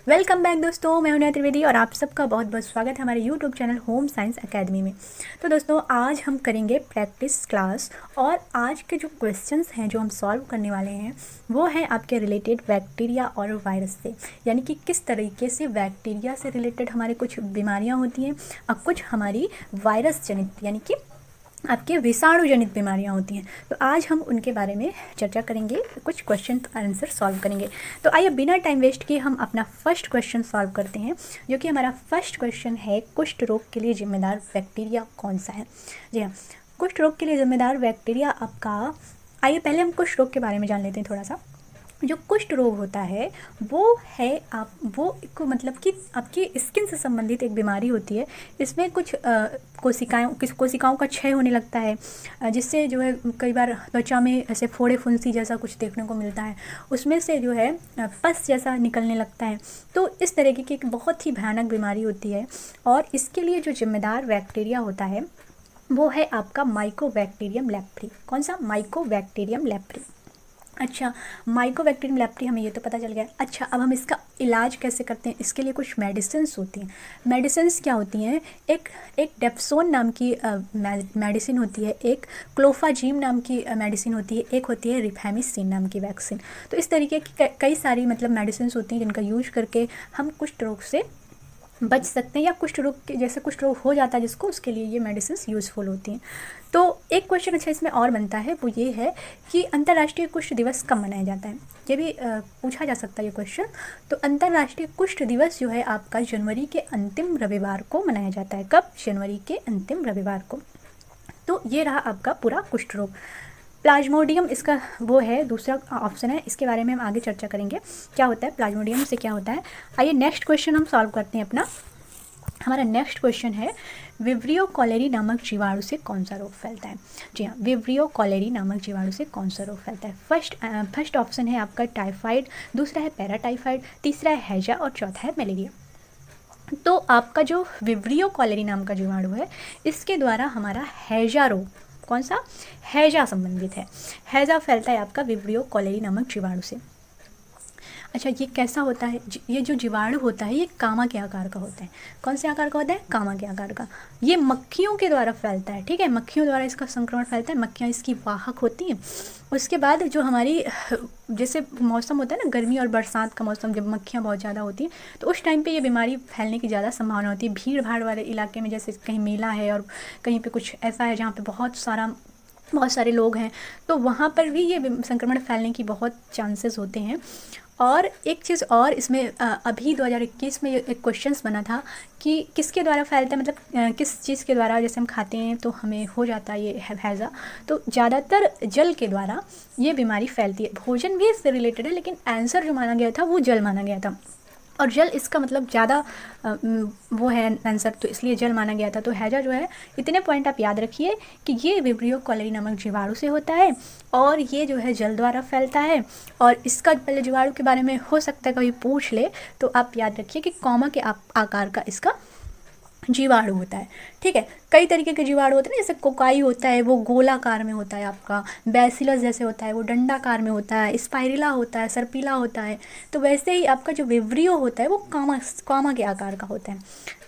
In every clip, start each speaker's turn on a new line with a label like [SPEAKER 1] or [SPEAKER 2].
[SPEAKER 1] Welcome back दोस्तों, मैं हूं नेहा त्रिवेदी और आप सबका बहुत बहुत स्वागत है हमारे YouTube channel home science academy में। तो दोस्तों आज हम करेंगे प्रैक्टिस क्लास और आज के जो क्वेश्चंस हैं जो हम सॉल्व करने वाले हैं वो हैं आपके रिलेटेड बैक्टीरिया और वायरस से, यानी कि किस तरीके से बैक्टीरिया से रिलेटेड हमारे कुछ बीमारियाँ होती हैं और कुछ हमारी वायरस जनित यानी कि आपके विषाणु जनित बीमारियां होती हैं। तो आज हम उनके बारे में चर्चा करेंगे, कुछ क्वेश्चन आंसर सॉल्व करेंगे। तो आइए बिना टाइम वेस्ट किए हम अपना फर्स्ट क्वेश्चन सॉल्व करते हैं, जो कि हमारा फर्स्ट क्वेश्चन है, कुष्ठ रोग के लिए जिम्मेदार बैक्टीरिया कौन सा है। जी हाँ, कुष्ठ रोग के लिए जिम्मेदार बैक्टीरिया आपका, आइए पहले हम कुष्ठ रोग के बारे में जान लेते हैं थोड़ा सा। जो कुष्ठ रोग होता है वो है वो एक मतलब कि आपकी स्किन से संबंधित एक बीमारी होती है। इसमें कुछ कोशिकाओं का क्षय होने लगता है, जिससे जो है कई बार त्वचा में ऐसे फोड़े फुंसी जैसा कुछ देखने को मिलता है, उसमें से जो है पस जैसा निकलने लगता है। तो इस तरीके की एक बहुत ही भयानक बीमारी होती है और इसके लिए जो जिम्मेदार बैक्टीरिया होता है वो है आपका माइकोबैक्टीरियम लेप्री। कौन सा? Mycobacterium leprae. अच्छा, माइकोबैक्टीरियम लेप्री हमें ये तो पता चल गया। अच्छा, अब हम इसका इलाज कैसे करते हैं? इसके लिए कुछ मेडिसिन्स होती हैं। मेडिसिन्स क्या होती हैं? एक एक डेप्सोन नाम की मेडिसिन होती है, एक क्लोफाजीम नाम की मेडिसिन होती है, एक होती है रिफेमिसिन नाम की वैक्सीन। तो इस तरीके की कई सारी मतलब मेडिसिन्स होती हैं जिनका यूज करके हम कुष्ठ रोग से बच सकते हैं, या कुष्ठ रोग के जैसे कुष्ठ रोग हो जाता है जिसको, उसके लिए ये मेडिसिन यूज़फुल होती हैं। तो एक क्वेश्चन अच्छा इसमें और बनता है, वो ये है कि अंतर्राष्ट्रीय कुष्ठ दिवस कब मनाया जाता है? ये भी पूछा जा सकता है ये क्वेश्चन। तो अंतर्राष्ट्रीय कुष्ठ दिवस जो है आपका जनवरी के अंतिम रविवार को मनाया जाता है। कब? जनवरी के अंतिम रविवार को। तो ये रहा आपका पूरा कुष्ठ रोग। प्लाज्मोडियम इसका वो है, दूसरा ऑप्शन है, इसके बारे में हम आगे चर्चा करेंगे क्या होता है प्लाज्मोडियम से, क्या होता है। आइए नेक्स्ट क्वेश्चन हम सॉल्व करते हैं अपना। हमारा नेक्स्ट क्वेश्चन है, विब्रियो कॉलेरी नामक जीवाणु से कौन सा रोग फैलता है? जी हाँ, विब्रियो कॉलेरी नामक जीवाणु से कौन सा रोग फैलता है? फर्स्ट ऑप्शन है आपका टाइफाइड, दूसरा है पैराटाइफाइड, तीसरा है हैजा और चौथा है मलेरिया। तो आपका जो विब्रियो कॉलेरी नाम का जीवाणु है, इसके द्वारा हमारा हैजा रोग, कौन सा? हैजा संबंधित है। हैजा फैलता है आपका विब्रियो कॉलेरी नामक जीवाणु से। अच्छा, ये कैसा होता है? ये जो जीवाणु होता है ये कामा के आकार का होता है। कौन से आकार का होता है? कामा के आकार का। ये मक्खियों के द्वारा फैलता है, ठीक है, मक्खियों द्वारा इसका संक्रमण फैलता है। मक्खियाँ इसकी वाहक होती हैं। उसके बाद जो हमारी जैसे मौसम होता है ना, गर्मी और बरसात का मौसम, जब मक्खियाँ बहुत ज़्यादा होती हैं तो उस टाइम पे ये बीमारी फैलने की ज़्यादा संभावना होती है। भीड़ भाड़ वाले इलाके में, जैसे कहीं मेला है और कहीं पे कुछ ऐसा है जहाँ पे बहुत सारे लोग हैं, तो वहाँ पर भी ये संक्रमण फैलने की बहुत चांसेस होते हैं। और एक चीज़ और इसमें अभी 2021 में एक क्वेश्चंस बना था कि किसके द्वारा फैलता है, मतलब किस चीज़ के द्वारा, जैसे हम खाते हैं तो हमें हो जाता है ये हैज़ा। तो ज़्यादातर जल के द्वारा ये बीमारी फैलती है। भोजन भी इससे रिलेटेड है, लेकिन आंसर जो माना गया था वो जल माना गया था, और जल इसका मतलब ज़्यादा वो है आंसर, तो इसलिए जल माना गया था। तो हैजा जो है, इतने पॉइंट आप याद रखिए कि ये विब्रियो कॉलेरी नामक जीवाणु से होता है और ये जो है जल द्वारा फैलता है। और इसका पहले जीवाणु के बारे में हो सकता है कभी पूछ ले, तो आप याद रखिए कि कॉमा के आकार का इसका जीवाणु होता है, ठीक है। कई तरीके के जीवाणु होते हैं, जैसे कोकाई होता है वो गोलाकार में होता है, आपका बैसिलस जैसे होता है वो डंडाकार में होता है, स्पाइरिला होता है, सर्पिला होता है। तो वैसे ही आपका जो विब्रियो होता है वो कामा के आकार का होता है।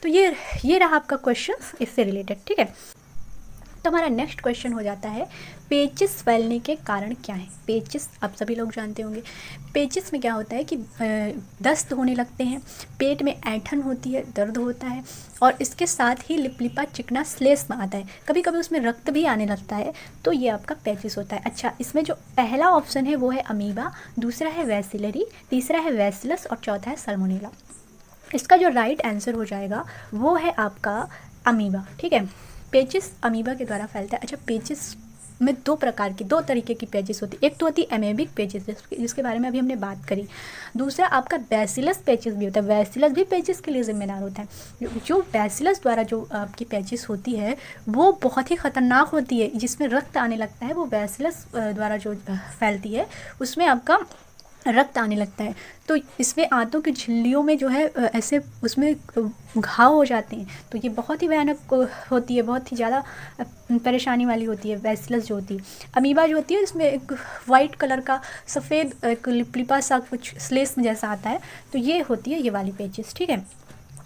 [SPEAKER 1] तो ये रहा आपका क्वेश्चन इससे रिलेटेड, ठीक है। तो हमारा नेक्स्ट क्वेश्चन हो जाता है, पेचिस फैलने के कारण क्या है? पेचिस आप सभी लोग जानते होंगे। पेचिस में क्या होता है कि दस्त होने लगते हैं, पेट में ऐंठन होती है, दर्द होता है, और इसके साथ ही लिपलिपा चिकना श्लेष्म आता है, कभी कभी उसमें रक्त भी आने लगता है। तो ये आपका पेचिस होता है। अच्छा, इसमें जो पहला ऑप्शन है वो है अमीबा, दूसरा है वैसिलरी, तीसरा है वैसिलस और चौथा है सल्मोनेला। इसका जो राइट आंसर हो जाएगा वो है आपका अमीबा, ठीक है। पेचिस अमीबा के द्वारा फैलता है। अच्छा, पेचिस में दो तरीके की पेचिस होती है। एक तो होती है एमेबिक पेचिस, जिसके बारे में अभी हमने बात करी। दूसरा आपका बैसिलस पेचिस भी होता है। बैसिलस भी पेचिस के लिए जिम्मेदार होता है। जो बैसिलस द्वारा जो आपकी पेचिस होती है वो बहुत ही ख़तरनाक होती है, जिसमें रक्त आने लगता है। वो बैसिलस द्वारा जो फैलती है उसमें आपका रक्त आने लगता है। तो इसमें आंतों की झिल्लियों में जो है ऐसे उसमें घाव हो जाते हैं। तो ये बहुत ही भयानक होती है, बहुत ही ज़्यादा परेशानी वाली होती है। बैसिलस जो होती है, अमीबा जो होती है, इसमें एक वाइट कलर का सफ़ेद एक लिपलिपा सा कुछ स्लेस जैसा आता है। तो ये होती है ये वाली पेचेस, ठीक है।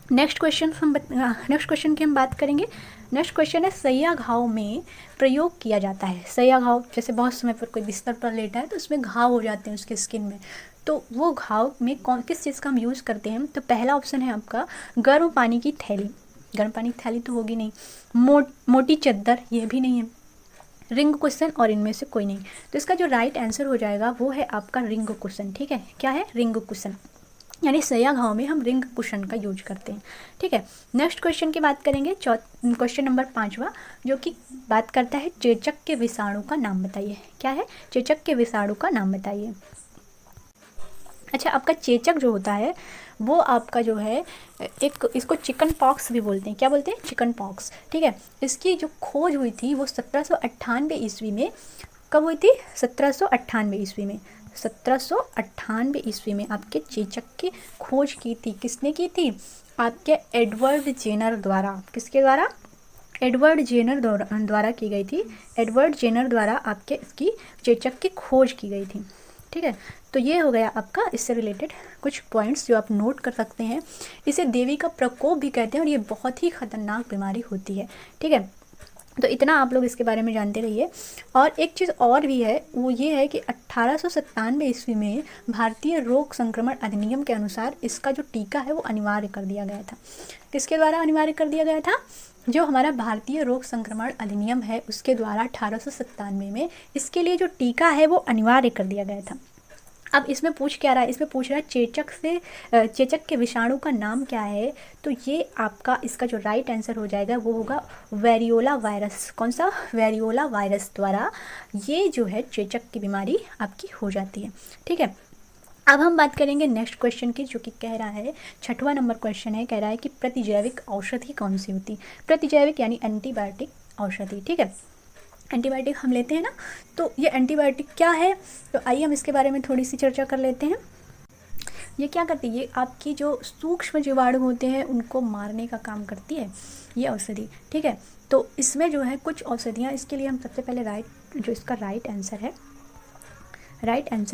[SPEAKER 1] नेक्स्ट क्वेश्चन की हम बात करेंगे। नेक्स्ट क्वेश्चन है सैया घाव में प्रयोग किया जाता है। सैया घाव, जैसे बहुत समय पर कोई बिस्तर पर लेटा है तो उसमें घाव हो जाते हैं उसके स्किन में, तो वो घाव में किस चीज़ का हम यूज़ करते हैं। तो पहला ऑप्शन है आपका गर्म पानी की थैली। गर्म पानी की थैली तो होगी नहीं। मोटी चद्दर, ये भी नहीं है। रिंग कुशन, और इनमें से कोई नहीं। तो इसका जो राइट आंसर हो जाएगा वो है आपका रिंग कुशन, ठीक है। क्या है? रिंग कुशन, यानी सैया घाव में हम रिंग कुशन का यूज करते हैं, ठीक है। नेक्स्ट क्वेश्चन की बात करेंगे, क्वेश्चन नंबर 5वां, जो कि बात करता है चेचक के विषाणु का नाम बताइए। क्या है? चेचक के विषाणु का नाम बताइए। अच्छा, आपका चेचक जो होता है वो आपका जो है एक, इसको चिकन पॉक्स भी बोलते हैं। क्या बोलते हैं? चिकन पॉक्स, ठीक है। इसकी जो खोज हुई थी वो 1798 ईस्वी में। कब हुई थी? 1798 ईस्वी में। 1798 ईस्वी में आपके चेचक की खोज की थी। किसने की थी? आपके एडवर्ड जेनर द्वारा। किसके द्वारा? एडवर्ड जेनर द्वारा की गई थी। एडवर्ड जेनर द्वारा आपके इसकी चेचक की खोज की गई थी, ठीक है। तो ये हो गया आपका इससे रिलेटेड कुछ पॉइंट्स जो आप नोट कर सकते हैं। इसे देवी का प्रकोप भी कहते हैं और ये बहुत ही खतरनाक बीमारी होती है, ठीक है। तो इतना आप लोग इसके बारे में जानते रहिए। और एक चीज़ और भी है, वो ये है कि 1897 ईस्वी में भारतीय रोग संक्रमण अधिनियम के अनुसार इसका जो टीका है वो अनिवार्य कर दिया गया था। किसके द्वारा अनिवार्य कर दिया गया था? जो हमारा भारतीय रोग संक्रमण अधिनियम है उसके द्वारा 1897 में इसके लिए जो टीका है वो अनिवार्य कर दिया गया था। अब इसमें पूछ क्या रहा है? इसमें पूछ रहा है चेचक के विषाणु का नाम क्या है। तो ये आपका इसका जो राइट आंसर हो जाएगा वो होगा वेरियोला वायरस। कौन सा? वेरियोला वायरस द्वारा ये जो है चेचक की बीमारी आपकी हो जाती है, ठीक है। अब हम बात करेंगे नेक्स्ट क्वेश्चन की, जो कि कह रहा है 6वां नंबर क्वेश्चन है। कह रहा है कि प्रतिजैविक औषधि कौन सी होती? प्रतिजैविक यानी एंटीबायोटिक औषधि, ठीक है। एंटीबायोटिक हम लेते हैं ना, तो ये एंटीबायोटिक क्या है? तो आइए हम इसके बारे में थोड़ी सी चर्चा कर लेते हैं। ये क्या करती है? ये आपकी जो सूक्ष्म जीवाणु होते हैं उनको मारने का काम करती है ये औषधि, ठीक है। तो इसमें जो है कुछ औषधियाँ, इसके लिए हम सबसे पहले जो इसका राइट आंसर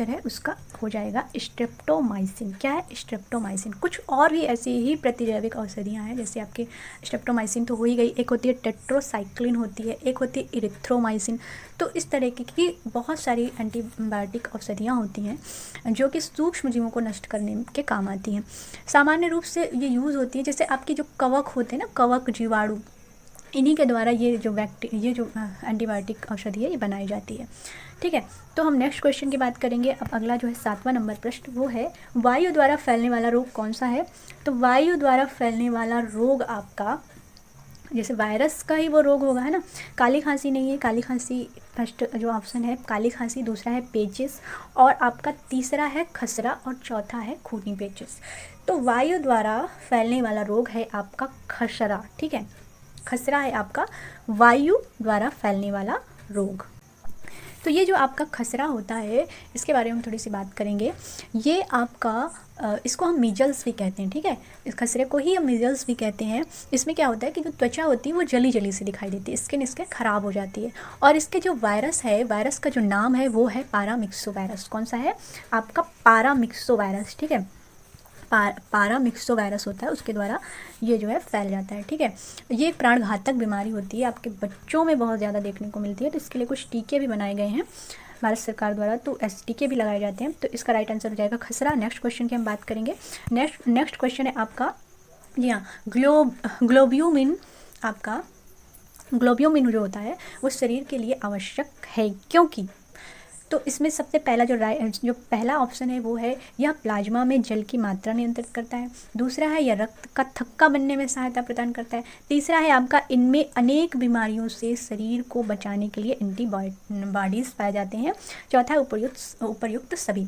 [SPEAKER 1] है उसका हो जाएगा स्ट्रेप्टोमाइसिन। क्या है? स्ट्रेप्टोमाइसिन। कुछ और भी ऐसी ही प्रतिजैविक औषधियाँ हैं, जैसे आपके स्ट्रेप्टोमाइसिन तो हो ही गई, एक होती है टेट्रोसाइक्लिन होती है, एक होती है इरिथ्रोमाइसिन। तो इस तरह की बहुत सारी एंटीबायोटिक औषधियाँ होती हैं जो कि सूक्ष्म जीवों को नष्ट करने के काम आती हैं। सामान्य रूप से ये यूज़ होती है, जैसे आपकी जो कवक होते हैं ना, कवक जीवाणु, इन्हीं के द्वारा ये जो एंटीबायोटिक औषधि है ये बनाई जाती है, ठीक है। तो हम नेक्स्ट क्वेश्चन की बात करेंगे। अब अगला जो है 7वां नंबर प्रश्न, वो है वायु द्वारा फैलने वाला रोग कौन सा है? तो वायु द्वारा फैलने वाला रोग आपका, जैसे वायरस का ही वो रोग होगा, है ना। काली खांसी नहीं है, काली खांसी फर्स्ट जो ऑप्शन है काली खांसी, दूसरा है पेचिस, और आपका तीसरा है खसरा, और चौथा है खूनी पेचिस। तो वायु द्वारा फैलने वाला रोग है आपका खसरा, ठीक है। खसरा है आपका वायु द्वारा फैलने वाला रोग। तो ये जो आपका खसरा होता है इसके बारे में थोड़ी सी बात करेंगे। ये आपका इसको हम मीजल्स भी कहते हैं, ठीक है। इस खसरे को ही हम मीजल्स भी कहते हैं। इसमें क्या होता है कि जो त्वचा होती है वो जली जली से दिखाई देती है, स्किन इसके ख़राब हो जाती है। और इसके जो वायरस है, वायरस का जो नाम है वो है पारामिक्सो वायरस। कौन सा है? आपका पारामिक्सो वायरस, ठीक है। पारामिक्सो वायरस होता है, उसके द्वारा ये जो है फैल जाता है, ठीक है। ये एक प्राणघातक बीमारी होती है, आपके बच्चों में बहुत ज़्यादा देखने को मिलती है। तो इसके लिए कुछ टीके भी बनाए गए हैं भारत सरकार द्वारा, तो ऐसे टीके भी लगाए जाते हैं। तो इसका राइट आंसर हो जाएगा खसरा। नेक्स्ट क्वेश्चन की हम बात करेंगे। नेक्स्ट क्वेश्चन है आपका, जी हाँ, ग्लोब्यूमिन। आपका ग्लोब्यूमिन जो होता है वो शरीर के लिए आवश्यक है, क्योंकि तो इसमें सबसे पहला जो पहला ऑप्शन है वो है यह प्लाज्मा में जल की मात्रा नियंत्रित करता है। दूसरा है यह रक्त का थक्का बनने में सहायता प्रदान करता है। तीसरा है आपका इनमें अनेक बीमारियों से शरीर को बचाने के लिए एंटीबॉडीज़ पाए जाते हैं। चौथा है उपर्युक्त सभी।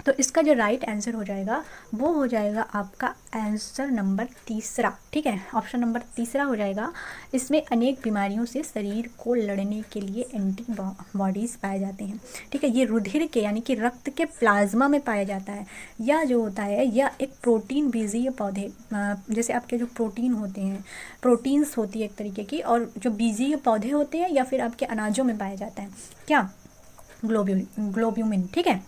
[SPEAKER 1] तो इसका जो राइट आंसर हो जाएगा वो हो जाएगा आपका आंसर नंबर तीसरा, ठीक है, ऑप्शन नंबर तीसरा हो जाएगा। इसमें अनेक बीमारियों से शरीर को लड़ने के लिए एंटीबॉडीज़ पाए जाते हैं, ठीक है। ये रुधिर के यानी कि रक्त के प्लाज्मा में पाया जाता है। या जो होता है यह एक प्रोटीन बीजीय पौधे, जैसे आपके जो प्रोटीन होते हैं, प्रोटीन्स होती है एक तरीके की, और जो बीजीय पौधे होते हैं या फिर आपके अनाजों में पाया जाता है क्या, ग्लोब्यूमिन, ठीक है।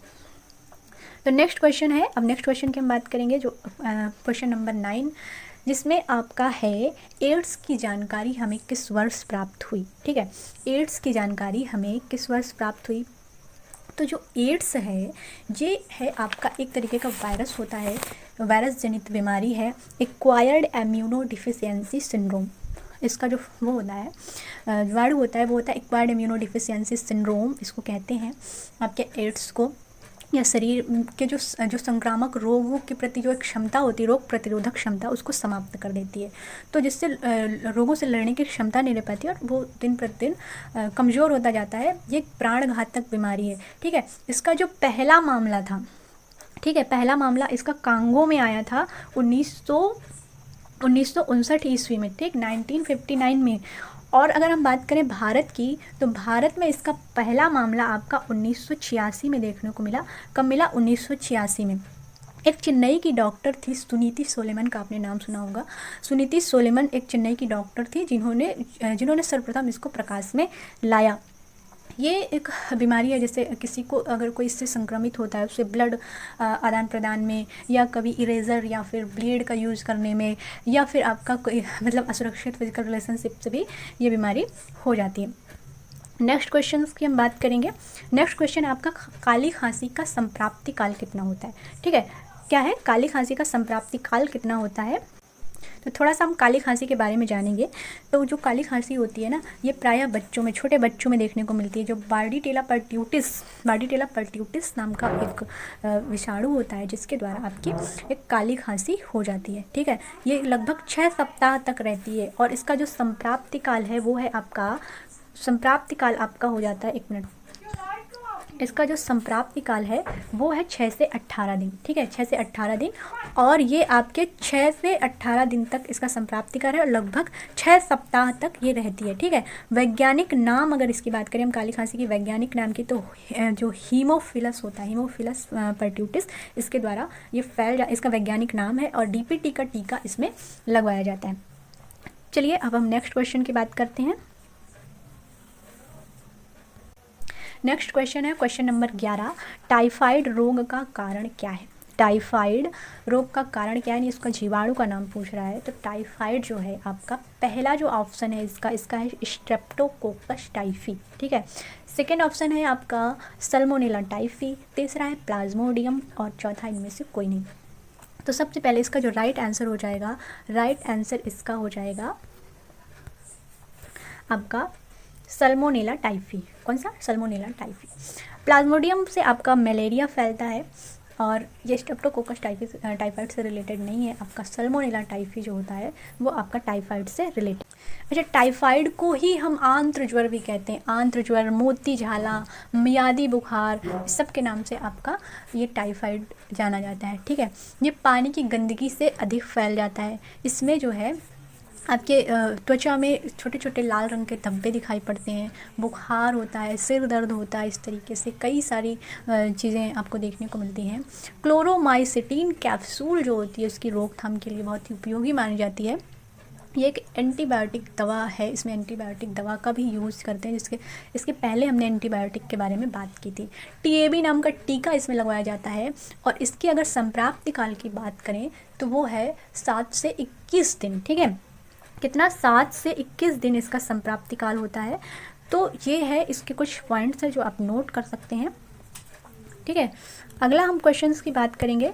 [SPEAKER 1] तो नेक्स्ट क्वेश्चन है, अब नेक्स्ट क्वेश्चन की हम बात करेंगे जो क्वेश्चन नंबर 9, जिसमें आपका है एड्स की जानकारी हमें किस वर्ष प्राप्त हुई, ठीक है। एड्स की जानकारी हमें किस वर्ष प्राप्त हुई। तो जो एड्स है ये है आपका एक तरीके का वायरस होता है, वायरस जनित बीमारी है, एक्वायर्ड इम्यूनो डिफिशियंसी सिंड्रोम। इसका जो वो होता है वर्ड होता है वो होता है एक्वायर्ड इम्यूनो डिफिशियंसी सिंड्रोम, इसको कहते हैं आपके एड्स को। या शरीर के जो संक्रामक रोगों के प्रति जो एक क्षमता होती है, रोग प्रतिरोधक क्षमता, उसको समाप्त कर देती है। तो जिससे रोगों से लड़ने की क्षमता नहीं रह पाती है और वो दिन प्रतिदिन कमज़ोर होता जाता है। ये एक प्राणघातक बीमारी है, ठीक है। इसका जो पहला मामला था, ठीक है, पहला मामला इसका कांगो में आया था 1959 ईस्वी में, ठीक, 1959 में। और अगर हम बात करें भारत की, तो भारत में इसका पहला मामला आपका 1986 में देखने को मिला। कब मिला? 1986 में। एक चेन्नई की डॉक्टर थी सुनीति सोलेमन, का आपने नाम सुना होगा। सुनीति सोलेमन एक चेन्नई की डॉक्टर थी जिन्होंने सर्वप्रथम इसको प्रकाश में लाया। ये एक बीमारी है, जैसे किसी को अगर कोई इससे संक्रमित होता है उससे ब्लड आदान प्रदान में, या कभी इरेज़र या फिर ब्लेड का यूज़ करने में, या फिर आपका कोई मतलब असुरक्षित फिजिकल रिलेशनशिप से भी ये बीमारी हो जाती है। नेक्स्ट क्वेश्चन की हम बात करेंगे। नेक्स्ट क्वेश्चन आपका काली खांसी का संप्राप्ति काल कितना होता है, ठीक है। क्या है? काली खांसी का संप्राप्ति काल कितना होता है। तो थोड़ा सा हम काली खांसी के बारे में जानेंगे। तो जो काली खांसी होती है ना, ये प्रायः बच्चों में, छोटे बच्चों में देखने को मिलती है। जो बार्डीटेला पर्ट्यूटिस नाम का एक विषाणु होता है जिसके द्वारा आपकी एक काली खांसी हो जाती है, ठीक है। ये लगभग 6 सप्ताह तक रहती है और इसका जो संप्राप्ति काल है वो है आपका, संप्राप्ति काल आपका हो जाता है, 1 मिनट, इसका जो संप्राप्ति काल है वो है 6 से 18 दिन, ठीक है, 6 से 18 दिन। और ये आपके 6 से 18 दिन तक इसका संप्राप्ति काल है और लगभग 6 सप्ताह तक ये रहती है, ठीक है। वैज्ञानिक नाम अगर इसकी बात करें हम काली खांसी की वैज्ञानिक नाम की, तो जो हीमोफिलस होता है, हीमोफिलस पर्ट्यूटिस, इसके द्वारा ये इसका वैज्ञानिक नाम है और DPT का टीका इसमें लगवाया जाता है। चलिए अब हम नेक्स्ट क्वेश्चन की बात करते हैं। नेक्स्ट क्वेश्चन है क्वेश्चन नंबर 11, टाइफाइड रोग का कारण क्या है। टाइफाइड रोग का कारण क्या है, इसका जीवाणु का नाम पूछ रहा है। तो टाइफाइड जो है आपका पहला जो ऑप्शन है इसका है स्ट्रेप्टोकोकस टाइफी, ठीक है। सेकेंड ऑप्शन है आपका सल्मोनेला टाइफी, तीसरा है प्लाज्मोडियम और चौथा इनमें से कोई नहीं। तो सबसे पहले इसका जो राइट आंसर हो जाएगा, राइट आंसर इसका हो जाएगा आपका सल्मोनेला टाइफी। कौन सा? Salmonella typhi. प्लाज्मोडियम से आपका मलेरिया फैलता है और ये स्ट्रेप्टोकोकस टाइफाइड से रिलेटेड नहीं है। आपका सल्मोनेला टाइफी जो होता है वो आपका टाइफाइड से रिलेटेड। अच्छा, टाइफाइड को ही हम आंत्र ज्वर भी कहते हैं। आंत्र ज्वर, मोती झाला, मियादी बुखार, सब के नाम से आपका ये टाइफाइड जाना जाता है, ठीक है। ये पानी की गंदगी से अधिक फैल जाता है। इसमें जो है आपके त्वचा में छोटे छोटे लाल रंग के धब्बे दिखाई पड़ते हैं, बुखार होता है, सिर दर्द होता है, इस तरीके से कई सारी चीज़ें आपको देखने को मिलती हैं। क्लोरोमाइसिटीन कैप्सूल जो होती है उसकी रोकथाम के लिए बहुत ही उपयोगी मानी जाती है। ये एक एंटीबायोटिक दवा है, इसमें एंटीबायोटिक दवा का भी यूज़ करते हैं, इसके पहले हमने एंटीबायोटिक के बारे में बात की थी। TAB नाम का टीका इसमें लगवाया जाता है और इसकी अगर संप्राप्ति काल की बात करें तो वो है 7 से 21 दिन, ठीक है। कितना? 7 से 21 दिन इसका संप्राप्ति काल होता है। तो ये है, इसके कुछ पॉइंट्स हैं जो आप नोट कर सकते हैं, ठीक है। अगला हम क्वेश्चंस की बात करेंगे।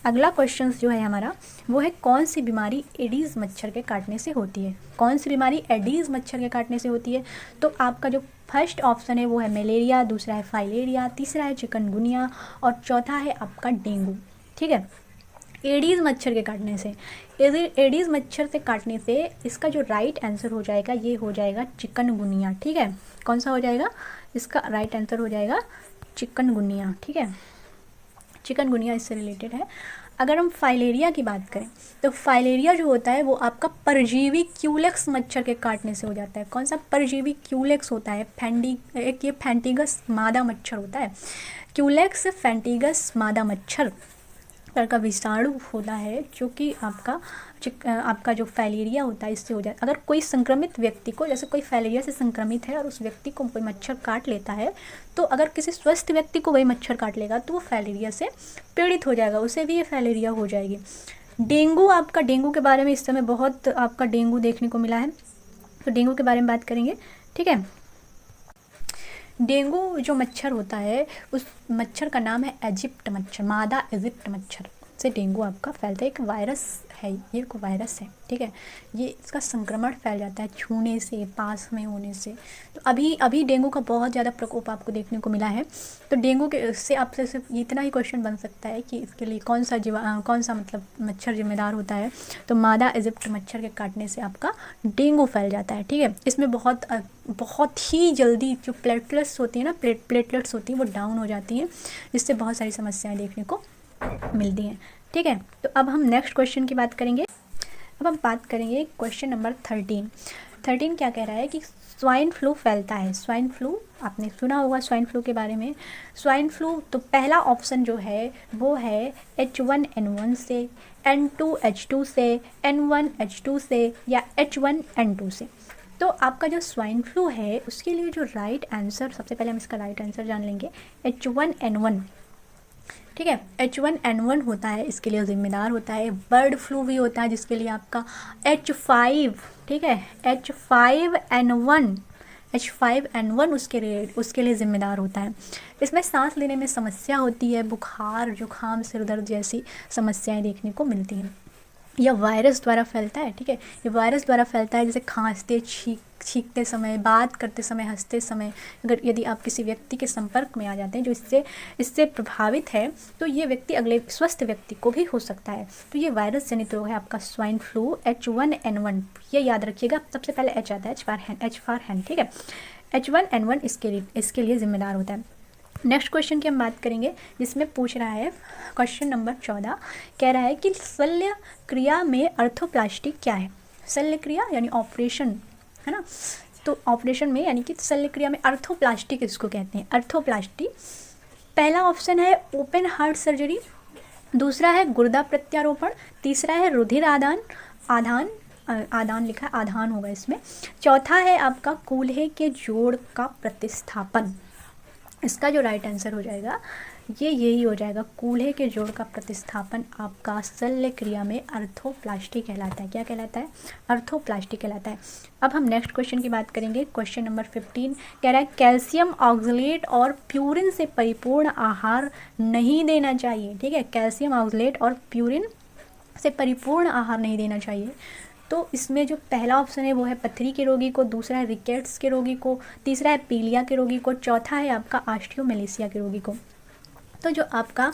[SPEAKER 1] अगला क्वेश्चंस जो है हमारा वो है कौन सी बीमारी एडीज़ मच्छर के काटने से होती है। कौन सी बीमारी एडीज़ मच्छर के काटने से होती है। तो आपका जो फर्स्ट ऑप्शन है वो है मलेरिया, दूसरा है फाइलेरिया, तीसरा है चिकनगुनिया और चौथा है आपका डेंगू, ठीक है। एडीज़ मच्छर के काटने से, एडीज़ मच्छर से काटने से इसका जो राइट आंसर हो जाएगा ये हो जाएगा चिकनगुनिया, ठीक है। कौन सा हो जाएगा? इसका राइट आंसर हो जाएगा चिकनगुनिया, ठीक है। चिकनगुनिया इससे रिलेटेड है। अगर हम फाइलेरिया की बात करें तो फाइलेरिया जो होता है वो आपका परजीवी क्यूलेक्स मच्छर के काटने से हो जाता है। कौन सा परजीवी? क्यूलेक्स होता है, एक ये फैंटिगस मादा मच्छर होता है। क्यूलेक्स फैंटिगस मादा मच्छर का विषाणु होता है जो कि आपका जो फाइलेरिया होता है इससे हो जाता है। अगर कोई संक्रमित व्यक्ति को, जैसे कोई फाइलेरिया से संक्रमित है और उस व्यक्ति को कोई मच्छर काट लेता है, तो अगर किसी स्वस्थ व्यक्ति को वही मच्छर काट लेगा तो वो फाइलेरिया से पीड़ित हो जाएगा, उसे भी ये फाइलेरिया हो जाएगी। डेंगू के बारे में इस समय बहुत आपका डेंगू देखने को मिला है, तो डेंगू के बारे में बात करेंगे। ठीक है, डेंगू जो मच्छर होता है उस मच्छर का नाम है इजिप्ट मच्छर, मादा इजिप्ट मच्छर से डेंगू आपका फैलता है। एक वायरस है, ये एक वायरस है। ठीक है, ये इसका संक्रमण फैल जाता है छूने से, पास में होने से। तो अभी डेंगू का बहुत ज़्यादा प्रकोप आपको देखने को मिला है। तो डेंगू के से आपसे सिर्फ इतना ही क्वेश्चन बन सकता है कि इसके लिए कौन सा मतलब मच्छर जिम्मेदार होता है। तो मादा इजिप्ट मच्छर के काटने से आपका डेंगू फैल जाता है। ठीक है, इसमें बहुत ही जल्दी जो प्लेटलेट्स होती हैं ना, प्लेटलेट्स होती हैं वो डाउन हो जाती हैं, जिससे बहुत सारी समस्याएं देखने को मिलती हैं। ठीक है, तो अब हम नेक्स्ट क्वेश्चन की बात करेंगे। अब हम बात करेंगे क्वेश्चन नंबर 13 क्या कह रहा है कि स्वाइन फ्लू फैलता है। स्वाइन फ्लू आपने सुना होगा स्वाइन फ्लू के बारे में। स्वाइन फ्लू तो पहला ऑप्शन जो है वो है H1N1 से, N2H2 से, N1H2 से या H1N2 से। तो आपका जो स्वाइन फ्लू है उसके लिए जो राइट आंसर, सबसे पहले हम इसका राइट आंसर जान लेंगे, H1N1। ठीक है, H1N1 होता है, इसके लिए जिम्मेदार होता है। बर्ड फ्लू भी होता है जिसके लिए आपका H5, ठीक है, H5N1 उसके लिए ज़िम्मेदार होता है। इसमें सांस लेने में समस्या होती है, बुखार, जुखाम, सिर दर्द जैसी समस्याएं देखने को मिलती हैं। यह वायरस द्वारा फैलता है। ठीक है, ये वायरस द्वारा फैलता है, जैसे खांसते, छींकते समय, बात करते समय, हंसते समय, यदि आप किसी व्यक्ति के संपर्क में आ जाते हैं जो इससे प्रभावित है, तो ये व्यक्ति अगले स्वस्थ व्यक्ति को भी हो सकता है। तो ये वायरस जनित रोग है आपका स्वाइन फ्लू, H1N1। ये याद रखिएगा, सबसे पहले H आता है, H फॉर हैंड। ठीक है, H1N1 इसके लिए जिम्मेदार होता है। नेक्स्ट क्वेश्चन की हम बात करेंगे, जिसमें पूछ रहा है क्वेश्चन नंबर 14, कह रहा है कि शल्य क्रिया में आर्थोप्लास्टी क्या है। शल्य क्रिया यानी ऑपरेशन, है ना, तो ऑपरेशन में यानी कि शल्य क्रिया में आर्थोप्लास्टी किसको कहते हैं। आर्थोप्लास्टी पहला ऑप्शन है ओपन हार्ट सर्जरी, दूसरा है गुर्दा प्रत्यारोपण, तीसरा है रुधिर आदान लिखा है, आधान होगा इसमें, चौथा है आपका कूल्हे के जोड़ का प्रतिस्थापन। इसका जो राइट आंसर हो जाएगा यही हो जाएगा, कूल्हे के जोड़ का प्रतिस्थापन आपका शल्य क्रिया में आर्थोप्लास्टी कहलाता है। क्या कहलाता है? आर्थोप्लास्टी कहलाता है। अब हम नेक्स्ट क्वेश्चन की बात करेंगे। क्वेश्चन नंबर 15 कह रहा है कैल्शियम ऑक्सलेट और प्यूरिन से परिपूर्ण आहार नहीं देना चाहिए। ठीक है, कैल्शियम ऑक्सलेट और प्यूरिन से परिपूर्ण आहार नहीं देना चाहिए। तो इसमें जो पहला ऑप्शन है वो है पथरी के रोगी को, दूसरा है रिकेट्स के रोगी को, तीसरा है पीलिया के रोगी को, चौथा है आपका ऑस्टियोमेलेसिया के रोगी को। तो जो आपका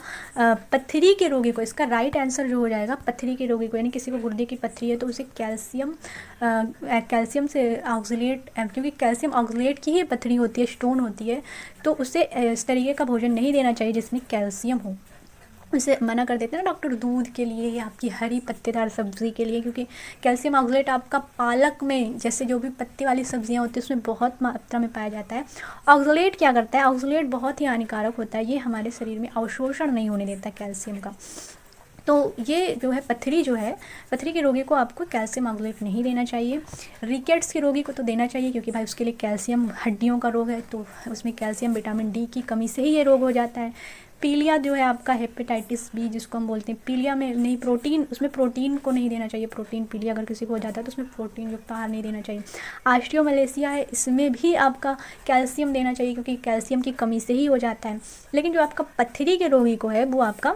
[SPEAKER 1] पथरी के रोगी को, इसका राइट आंसर जो हो जाएगा पथरी के रोगी को, यानी किसी को गुर्दे की पथरी है तो उसे कैल्शियम से ऑक्सलेट, क्योंकि कैल्शियम ऑक्सलेट की ही पथरी होती है, स्टोन होती है, तो उसे इस तरीके का भोजन नहीं देना चाहिए जिसमें कैल्शियम हो। उसे मना कर देते हैं ना डॉक्टर, दूध के लिए या आपकी हरी पत्तेदार सब्ज़ी के लिए, क्योंकि कैल्शियम ऑक्सलेट आपका पालक में, जैसे जो भी पत्ते वाली सब्जियां होती हैं उसमें बहुत मात्रा में पाया जाता है। ऑक्सलेट क्या करता है? ऑक्सलेट बहुत ही हानिकारक होता है, ये हमारे शरीर में अवशोषण नहीं होने देता कैल्शियम का। तो ये जो है पथरी के रोगी को आपको कैल्शियम ऑक्सलेट नहीं देना चाहिए। रिकेट्स के रोगी को तो देना चाहिए, क्योंकि भाई उसके लिए कैल्शियम, हड्डियों का रोग है तो उसमें कैल्शियम विटामिन डी की कमी से ही ये रोग हो जाता है। पीलिया जो है आपका हेपेटाइटिस बी जिसको हम बोलते हैं, पीलिया में नहीं, प्रोटीन, उसमें प्रोटीन को नहीं देना चाहिए। प्रोटीन पीलिया अगर किसी को हो जाता है तो उसमें प्रोटीन युक्त आहार नहीं देना चाहिए। ऑस्टियोमेलेसिया है, इसमें भी आपका कैल्शियम देना चाहिए, क्योंकि कैल्शियम की कमी से ही हो जाता है। लेकिन जो आपका पथरी के रोगी को है वो आपका,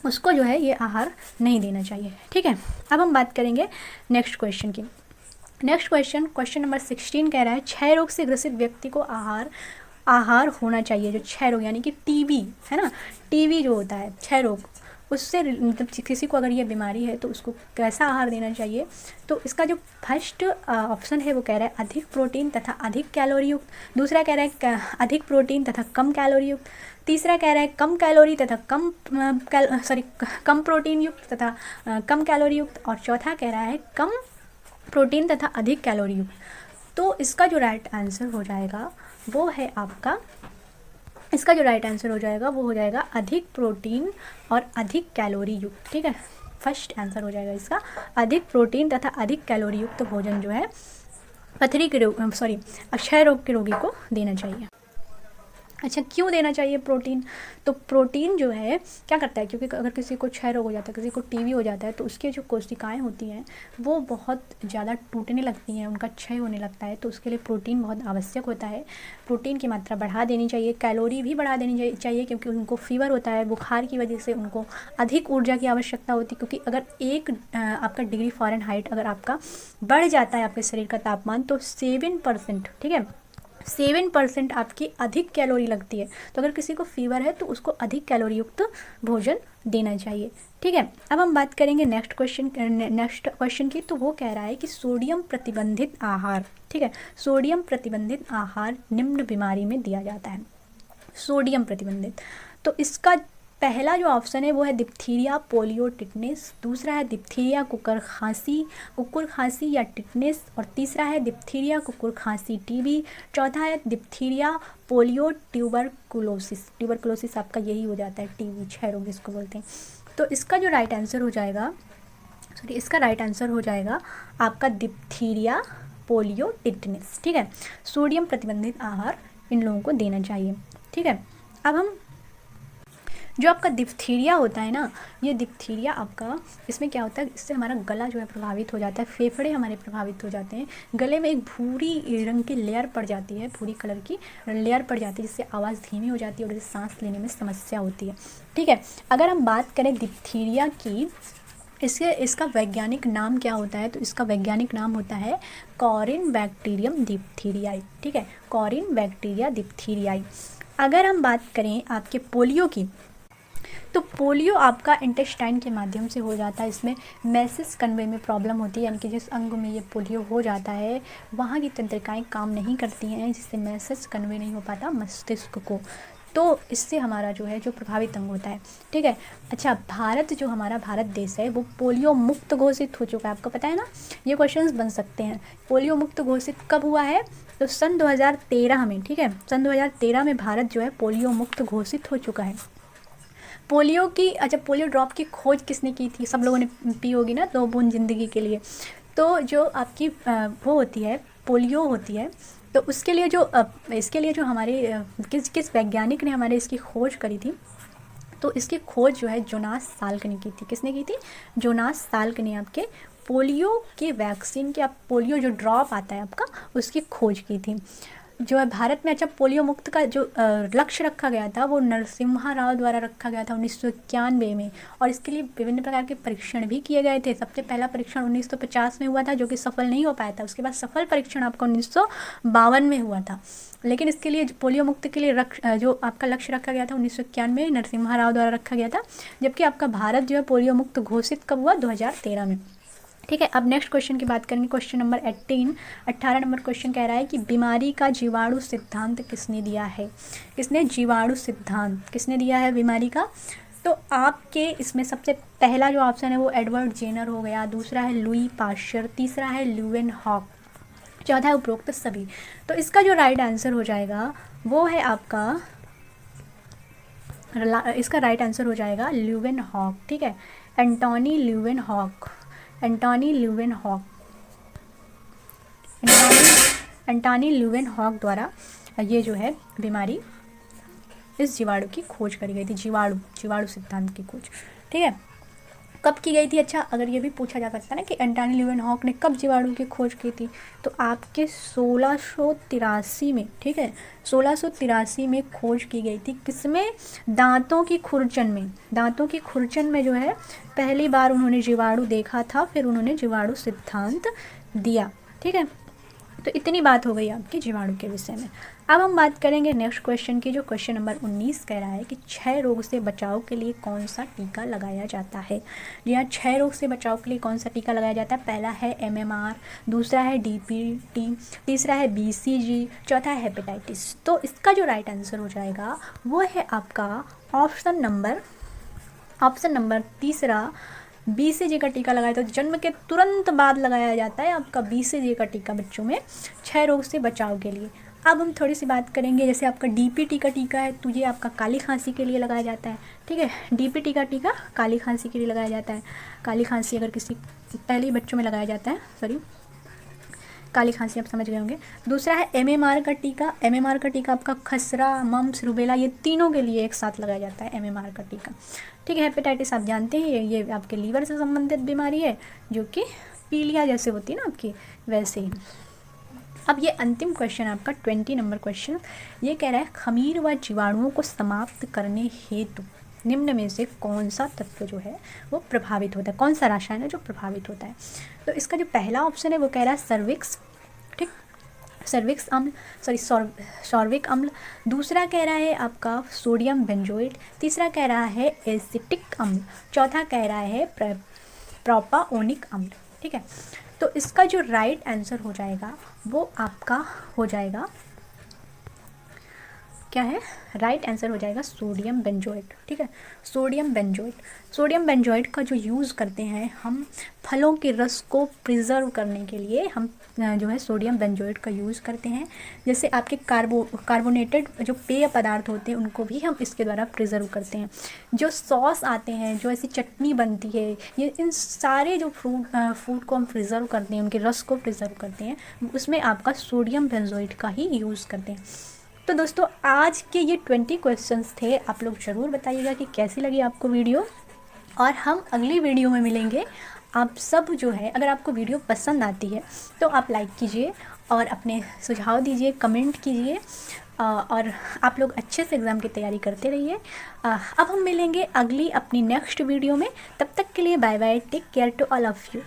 [SPEAKER 1] उसको जो है ये आहार नहीं देना चाहिए। ठीक है, अब हम बात करेंगे नेक्स्ट क्वेश्चन की। नेक्स्ट क्वेश्चन नंबर 16 कह रहा है क्षय रोग से ग्रसित व्यक्ति को आहार होना चाहिए। जो क्षय रोग यानी कि टीबी है ना, टीबी जो होता है, क्षय रोग उससे मतलब किसी को अगर ये बीमारी है तो उसको कैसा आहार देना चाहिए। तो इसका जो फर्स्ट ऑप्शन है वो कह रहा है अधिक प्रोटीन तथा अधिक कैलोरी युक्त, दूसरा कह रहा है अधिक प्रोटीन तथा कम कैलोरी युक्त, तीसरा कह रहा है कम कैलोरी तथा कम प्रोटीन युक्त तथा कम कैलोरी युक्त, और चौथा कह रहा है कम प्रोटीन तथा अधिक कैलोरी युक्त। तो इसका जो राइट आंसर हो जाएगा वो है आपका, इसका जो राइट आंसर हो जाएगा वो हो जाएगा अधिक प्रोटीन और अधिक कैलोरी युक्त। ठीक है, फर्स्ट आंसर हो जाएगा इसका अधिक प्रोटीन तथा अधिक कैलोरी युक्त भोजन जो है पथरी के क्षय रोग के रोगी को देना चाहिए। अच्छा, क्यों देना चाहिए प्रोटीन? तो प्रोटीन जो है क्या करता है, क्योंकि अगर किसी को क्षय रोग हो जाता है, किसी को टीबी हो जाता है, तो उसकी जो कोशिकाएं होती हैं वो बहुत ज़्यादा टूटने लगती हैं, उनका क्षय होने लगता है। तो उसके लिए प्रोटीन बहुत आवश्यक होता है। प्रोटीन की मात्रा बढ़ा देनी चाहिए, कैलोरी भी बढ़ा देनी चाहिए, क्योंकि उनको फीवर होता है, बुखार की वजह से उनको अधिक ऊर्जा की आवश्यकता होती है। क्योंकि अगर एक आपका डिग्री फ़ारेनहाइट अगर आपका बढ़ जाता है आपके शरीर का तापमान, तो 7%, ठीक है, 7% आपकी अधिक कैलोरी लगती है। तो अगर किसी को फीवर है तो उसको अधिक कैलोरी युक्त भोजन देना चाहिए। ठीक है, अब हम बात करेंगे नेक्स्ट क्वेश्चन की। तो वो कह रहा है कि सोडियम प्रतिबंधित आहार, ठीक है, सोडियम प्रतिबंधित आहार निम्न बीमारी में दिया जाता है। सोडियम प्रतिबंधित, तो इसका पहला जो ऑप्शन है वो है डिप्थीरिया, पोलियो, टिटनेस, दूसरा है डिप्थीरिया, कुकुर खांसी या टिटनेस, और तीसरा है डिप्थीरिया, कुकुर खांसी, टीबी, चौथा है डिप्थीरिया, पोलियो, ट्यूबरकुलोसिस आपका यही हो जाता है, टीबी, क्षय रोग इसको बोलते हैं। तो इसका जो राइट आंसर हो जाएगा, इसका राइट आंसर हो जाएगा आपका डिप्थीरिया, पोलियो, टिटनेस। ठीक है, सोडियम प्रतिबंधित आहार इन लोगों को देना चाहिए। ठीक है, अब हम जो आपका डिप्थीरिया होता है ना, ये डिप्थीरिया आपका, इसमें क्या होता है, इससे हमारा गला जो है प्रभावित हो जाता है, फेफड़े हमारे प्रभावित हो जाते हैं, गले में एक भूरी रंग की लेयर पड़ जाती है, भूरी कलर की लेयर पड़ जाती है, जिससे आवाज़ धीमी हो जाती है और जिससे सांस लेने में समस्या होती है। ठीक है, अगर हम बात करें डिप्थीरिया की, इसका वैज्ञानिक नाम क्या होता है? तो इसका वैज्ञानिक नाम होता है कॉरिन बैक्टीरियम डिप्थीरियाई। ठीक है, कॉरिन बैक्टीरिया डिप्थीरियाई। अगर हम बात करें आपके पोलियो की, तो पोलियो आपका इंटेस्टाइन के माध्यम से हो जाता है। इसमें मैसेज कन्वे में प्रॉब्लम होती है, यानी कि जिस अंग में ये पोलियो हो जाता है वहाँ की तंत्रिकाएं काम नहीं करती हैं, जिससे मैसेज कन्वे नहीं हो पाता मस्तिष्क को, तो इससे हमारा जो है जो प्रभावित अंग होता है। ठीक है, अच्छा, भारत जो हमारा भारत देश है वो पोलियो मुक्त घोषित हो चुका है, आपको पता है ना? ये क्वेश्चंस बन सकते हैं। पोलियो मुक्त घोषित कब हुआ है? तो सन 2013 में। ठीक है, सन 2013 में भारत जो है पोलियो मुक्त घोषित हो चुका है। पोलियो की, अच्छा, पोलियो ड्रॉप की खोज किसने की थी? सब लोगों ने पी होगी ना, 2 बूंद जिंदगी के लिए। तो जो आपकी वो होती है, पोलियो होती है, तो उसके लिए जो इसके लिए जो हमारे किस वैज्ञानिक ने हमारे इसकी खोज करी थी? तो इसकी खोज जो है जोनास साल्क ने की थी। किसने की थी? जोनास साल्क ने आपके पोलियो के वैक्सीन के, पोलियो जो ड्रॉप आता है आपका, उसकी खोज की थी जो है भारत में। अच्छा, पोलियो मुक्त का जो लक्ष्य रखा गया था वो नरसिम्हा राव द्वारा रखा गया था 1991 में, और इसके लिए विभिन्न प्रकार के परीक्षण भी किए गए थे। सबसे पहला परीक्षण 1950 में हुआ था, जो कि सफल नहीं हो पाया था। उसके बाद सफल परीक्षण आपका 1952 में हुआ था। लेकिन इसके लिए पोलियो मुक्त के लिए जो आपका लक्ष्य रखा गया था 1991 में नरसिम्हा राव द्वारा रखा गया था, जबकि आपका भारत जो है पोलियो मुक्त घोषित कब हुआ? 2013 में। ठीक है, अब नेक्स्ट क्वेश्चन की बात करेंगे। क्वेश्चन नंबर 18 नंबर क्वेश्चन कह रहा है कि बीमारी का जीवाणु सिद्धांत किसने दिया है? किसने जीवाणु सिद्धांत किसने दिया है बीमारी का? तो आपके इसमें सबसे पहला जो ऑप्शन है वो एडवर्ड जेनर हो गया, दूसरा है लुई पाश्चर, तीसरा है ल्यूवेन हॉक, चौथा है उपरोक्त सभी। तो इसका जो राइट आंसर हो जाएगा वो है आपका, इसका राइट आंसर हो जाएगा ल्यूवेन हॉक। ठीक है, Antonie Leeuwenhoek, Antonie Leeuwenhoek द्वारा ये जो है बीमारी, इस जीवाणु की खोज करी गई थी। जीवाणु सिद्धांत की खोज, ठीक है, कब की गई थी? अच्छा, अगर ये भी पूछा जा सकता है ना कि एंटोनी ल्यूवेन हॉक ने कब जीवाणु की खोज की थी, तो आपके 1683 में। ठीक है, 1683 में खोज की गई थी। किसमें? दांतों की खुरचन में। दांतों की खुरचन में जो है पहली बार उन्होंने जीवाणु देखा था, फिर उन्होंने जीवाणु सिद्धांत दिया। ठीक है, तो इतनी बात हो गई आपकी जीवाणु के विषय में। अब हम बात करेंगे नेक्स्ट क्वेश्चन की, जो क्वेश्चन नंबर 19 कह रहा है कि क्षय रोग से बचाव के लिए कौन सा टीका लगाया जाता है। जी हाँ, क्षय रोग से बचाव के लिए कौन सा टीका लगाया जाता है। पहला है MMR, दूसरा है DPT, तीसरा है BCG, चौथा है हेपेटाइटिस। तो इसका जो राइट आंसर हो जाएगा वो है आपका ऑप्शन नंबर तीसरा, BCG का टीका लगाया। तो जन्म के तुरंत बाद लगाया जाता है आपका BCG का टीका बच्चों में क्षय रोग से बचाव के लिए। अब हम थोड़ी सी बात करेंगे, जैसे आपका DPT का टीका है तो ये आपका काली खांसी के लिए लगाया जाता है। ठीक है, DPT का टीका काली खांसी के लिए लगाया जाता है। काली खांसी अगर किसी पहले ही बच्चों में लगाया जाता है, सॉरी काली खांसी आप समझ गए होंगे। दूसरा है MMR का टीका। MMR का टीका आपका खसरा, मम्स, रूबेला, ये तीनों के लिए एक साथ लगाया जाता है MMR का टीका। ठीक है, हेपेटाइटिस आप जानते हैं ये आपके लीवर से संबंधित बीमारी है, जो कि पीलिया जैसे होती है ना आपकी, वैसे ही। अब ये अंतिम क्वेश्चन आपका 20 नंबर क्वेश्चन, ये कह रहा है खमीर व जीवाणुओं को समाप्त करने हेतु निम्न में से कौन सा तत्व जो है वो प्रभावित होता है, कौन सा रसायन है जो प्रभावित होता है। तो इसका जो पहला ऑप्शन है वो कह रहा है सर्विक्स, ठीक, सर्विक्स अम्ल, सॉरी सॉर्विक अम्ल। दूसरा कह रहा है आपका सोडियम बेंजोएट। तीसरा कह रहा है एसिटिक अम्ल। चौथा कह रहा है प्रोपाओनिक अम्ल। ठीक है, तो इसका जो राइट आंसर हो जाएगा वो आपका हो जाएगा, क्या है, राइट आंसर हो जाएगा सोडियम बेंजोएट। ठीक है, सोडियम बेंजोएट का जो यूज़ करते हैं हम फलों के रस को प्रिजर्व करने के लिए, हम जो है सोडियम बेंजोएट का यूज़ करते हैं। जैसे आपके कार्बोनेटेड जो पेय पदार्थ होते हैं उनको भी हम इसके द्वारा प्रिजर्व करते हैं। जो सॉस आते हैं, जो ऐसी चटनी बनती है, ये इन सारे जो फूड को हम प्रिजर्व करते हैं, उनके रस को प्रिजर्व करते हैं, उसमें आपका सोडियम बेंजोएट का ही यूज़ करते हैं। तो दोस्तों आज के ये 20 क्वेश्चंस थे। आप लोग ज़रूर बताइएगा कि कैसी लगी आपको वीडियो, और हम अगली वीडियो में मिलेंगे। आप सब जो है, अगर आपको वीडियो पसंद आती है तो आप लाइक कीजिए और अपने सुझाव दीजिए, कमेंट कीजिए, और आप लोग अच्छे से एग्ज़ाम की तैयारी करते रहिए। अब हम मिलेंगे अगली अपनी नेक्स्ट वीडियो में। तब तक के लिए bye bye, take care to all of you.